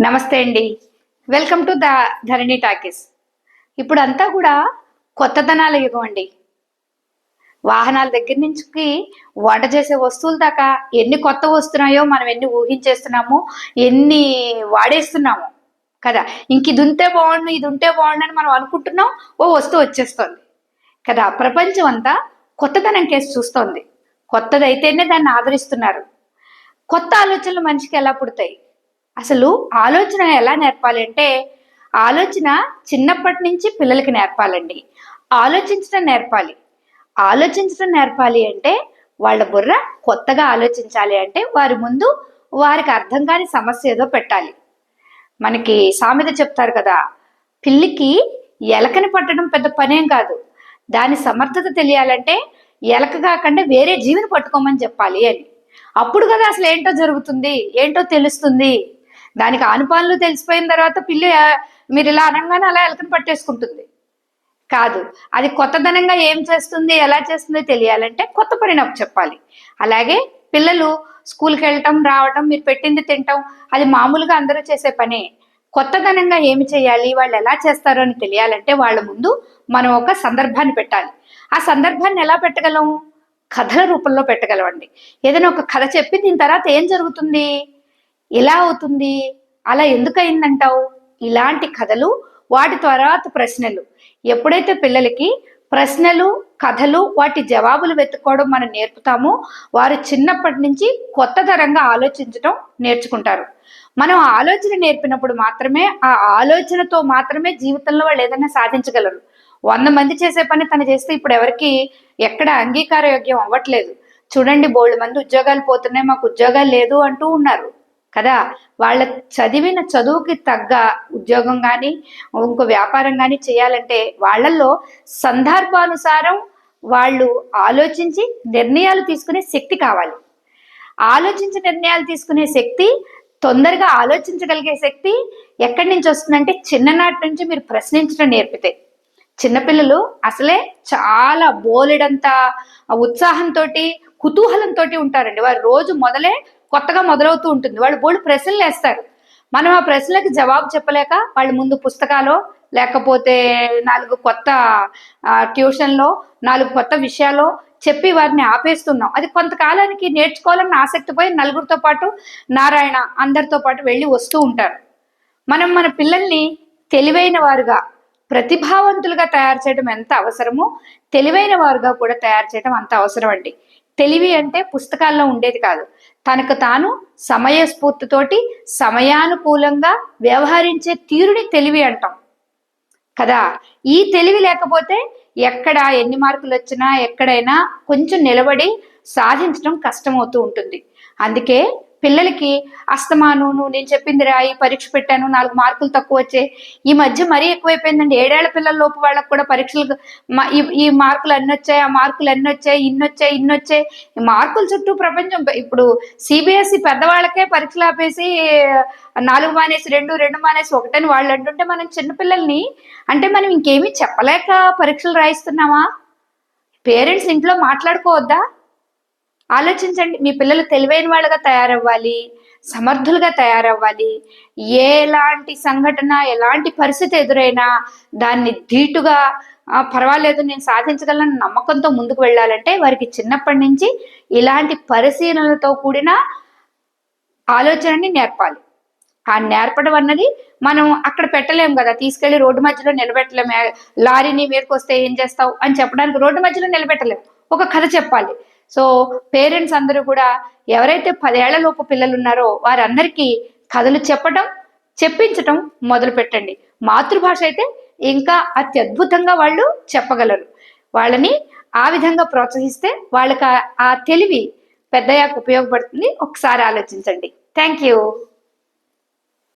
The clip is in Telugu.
నమస్తే అండి. Welcome to Dharani talkies. ఇప్పుడు అంతా కూడా కొత్తదనాల యుగం అండి. వాహనాల దగ్గర నుంచి వంట చేసే వస్తువుల దాకా ఎన్ని కొత్త వస్తున్నాయో మనం ఎన్ని ఊహించేస్తున్నాము, ఎన్ని వాడేస్తున్నాము కదా. ఇంక ఇది ఉంటే బాగుండు, ఇది ఉంటే బాగుండు అని మనం అనుకుంటున్నాం, ఓ వస్తువు వచ్చేస్తుంది కదా. ప్రపంచం అంతా కొత్తదనం కేసు చూస్తోంది. కొత్తదైతేనే దాన్ని ఆదరిస్తున్నారు. కొత్త ఆలోచనలు మనిషికి ఎలా పుడతాయి? అసలు ఆలోచన ఎలా నేర్పాలి అంటే, ఆలోచన చిన్నప్పటి నుంచి పిల్లలకి నేర్పాలండి. ఆలోచించడం నేర్పాలి. ఆలోచించడం నేర్పాలి అంటే వాళ్ళ బుర్ర కొత్తగా ఆలోచించాలి అంటే వారి ముందు వారికి అర్థం కాని సమస్య ఏదో పెట్టాలి. మనకి సామెత చెప్తారు కదా, పిల్లికి ఎలకని పట్టడం పెద్ద పనేం కాదు, దాని సమర్థత తెలియాలంటే ఎలక కాకుండా వేరే జీవిని పట్టుకోమని చెప్పాలి అని. అప్పుడు కదా అసలు ఏంటో జరుగుతుంది, ఏంటో తెలుస్తుంది. దానికి ఆనుపానులు తెలిసిపోయిన తర్వాత పిల్లి మీరు ఇలా అనగానే అలా ఎలకని పట్టేసుకుంటుంది కాదు. అది కొత్తదనంగా ఏం చేస్తుంది, ఎలా చేస్తుంది తెలియాలంటే కొత్త పని చెప్పాలి. అలాగే పిల్లలు స్కూల్కి వెళ్ళటం, రావటం, మీరు పెట్టింది తింటాం, అది మామూలుగా అందరూ చేసే పనే. కొత్తదనంగా ఏమి చేయాలి, వాళ్ళు ఎలా చేస్తారు అని తెలియాలంటే వాళ్ళ ముందు మనం ఒక సందర్భాన్ని పెట్టాలి. ఆ సందర్భాన్ని ఎలా పెట్టగలం? కథల రూపంలో పెట్టగలమండి. ఏదైనా ఒక కథ చెప్పి దీని తర్వాత ఏం జరుగుతుంది, ఇలా అవుతుంది, అలా ఎందుకు అయిందంటావు, ఇలాంటి కథలు, వాటి తర్వాత ప్రశ్నలు. ఎప్పుడైతే పిల్లలకి ప్రశ్నలు, కథలు, వాటి జవాబులు వెతుక్కోవడం మనం నేర్పుతామో వారు చిన్నప్పటి నుంచి కొత్త తరంగా ఆలోచించడం నేర్చుకుంటారు. మనం ఆలోచన నేర్పినప్పుడు మాత్రమే, ఆ ఆలోచనతో మాత్రమే జీవితంలో వాళ్ళు ఏదైనా సాధించగలరు. 100 మంది చేసే పని తను చేస్తే ఇప్పుడు ఎవరికి ఎక్కడ అంగీకార యోగ్యం అవ్వట్లేదు. చూడండి, బోల్డ్ మంది ఉద్యోగాలు పోతున్నాయి, మాకు ఉద్యోగాలు లేదు అంటూ ఉన్నారు కదా. వాళ్ళ చదివిన చదువుకి తగ్గ ఉద్యోగం కానీ ఇంకో వ్యాపారం కానీ చేయాలంటే వాళ్ళల్లో సందర్భానుసారం వాళ్ళు ఆలోచించి నిర్ణయాలు తీసుకునే శక్తి కావాలి. ఆలోచించి నిర్ణయాలు తీసుకునే శక్తి, తొందరగా ఆలోచించగలిగే శక్తి ఎక్కడి నుంచి వస్తుందంటే చిన్ననాటి నుంచి మీరు ప్రశ్నించడం నేర్పితే. చిన్నపిల్లలు అసలే చాలా బోలెడంత ఉత్సాహంతో, కుతూహలంతో ఉంటారండి. వారు రోజు కొత్తగా మొదలవుతూ ఉంటుంది. వాళ్ళు బోల్డ్ ప్రశ్నలు వేస్తారు. మనం ఆ ప్రశ్నలకు జవాబు చెప్పలేక వాళ్ళ ముందు పుస్తకాలు, లేకపోతే 4 కొత్త ట్యూషన్లో 4 కొత్త విషయాలు చెప్పి వారిని ఆపేస్తున్నాం. అది కొంతకాలానికి నేర్చుకోవాలన్న ఆసక్తి పోయి నలుగురితో పాటు, నారాయణ అందరితో పాటు వెళ్ళి వస్తూ ఉంటారు. మనం మన పిల్లల్ని తెలివైన వారుగా, ప్రతిభావంతులుగా తయారు చేయడం ఎంత అవసరమో తెలివైన వారుగా కూడా తయారు చేయడం అంత అవసరం అండి. తెలివి అంటే పుస్తకాల్లో ఉండేది కాదు, తనకు తాను సమయస్ఫూర్తితోటి సమయానుకూలంగా వ్యవహరించే తీరుని తెలివి అంటాం కదా. ఈ తెలివి లేకపోతే ఎక్కడ ఎన్ని మార్కులు వచ్చినా ఎక్కడైనా కొంచెం నిలబడి సాధించడం కష్టమవుతూ ఉంటుంది. అందుకే పిల్లలకి అస్తమాను నువ్వు నేను చెప్పింది రాయి, పరీక్ష పెట్టాను 4 మార్కులు తక్కువ వచ్చాయి. ఈ మధ్య మరీ ఎక్కువైపోయిందండి. 7 ఏళ్ల పిల్లల లోపు వాళ్ళకు కూడా పరీక్షలు ఈ మార్కులు అన్ని వచ్చాయి, ఆ మార్కులు ఎన్ని వచ్చాయి, ఇన్నొచ్చాయి. మార్కుల చుట్టూ ప్రపంచం. ఇప్పుడు సిబిఎస్ఈ పెద్దవాళ్ళకే పరీక్షలు ఆపేసి 4 మానేసి 2, 2 మానేసి 1 అని వాళ్ళు అంటుంటే మనం చిన్నపిల్లల్ని అంటే మనం ఇంకేమీ చెప్పలేక పరీక్షలు రాయిస్తున్నామా? పేరెంట్స్ ఇంట్లో మాట్లాడుకోవద్దా? ఆలోచించండి. మీ పిల్లలు తెలివైన వాళ్ళగా తయారవ్వాలి, సమర్థులుగా తయారవ్వాలి. ఎలాంటి సంఘటన, ఎలాంటి పరిస్థితి ఎదురైనా దాన్ని ధీటుగా పర్వాలేదు నేను సాధించగలను నమ్మకంతో ముందుకు వెళ్ళాలంటే వారికి చిన్నప్పటి నుంచి ఇలాంటి పరిశీలనలతో కూడిన ఆలోచనని నేర్పాలి. ఆ నేర్పడం అన్నది మనం అక్కడ పెట్టలేం కదా, తీసుకెళ్లి రోడ్డు మధ్యలో నిలబెట్టలేము. లారీని మీదకి వస్తే ఏం చేస్తావు అని చెప్పడానికి రోడ్డు మధ్యలో నిలబెట్టలేము. ఒక కథ చెప్పాలి. సో పేరెంట్స్ అందరూ కూడా ఎవరైతే 10 ఏళ్ల లోపు పిల్లలు ఉన్నారో వారందరికీ కథలు చెప్పడం, చెప్పించటం మొదలు పెట్టండి. మాతృభాష అయితే ఇంకా అత్యద్భుతంగా వాళ్ళు చెప్పగలరు. వాళ్ళని ఆ విధంగా ప్రోత్సహిస్తే వాళ్ళకి ఆ తెలివి పెద్దయ్యాక ఉపయోగపడుతుంది. ఒకసారి ఆలోచించండి. Thank you.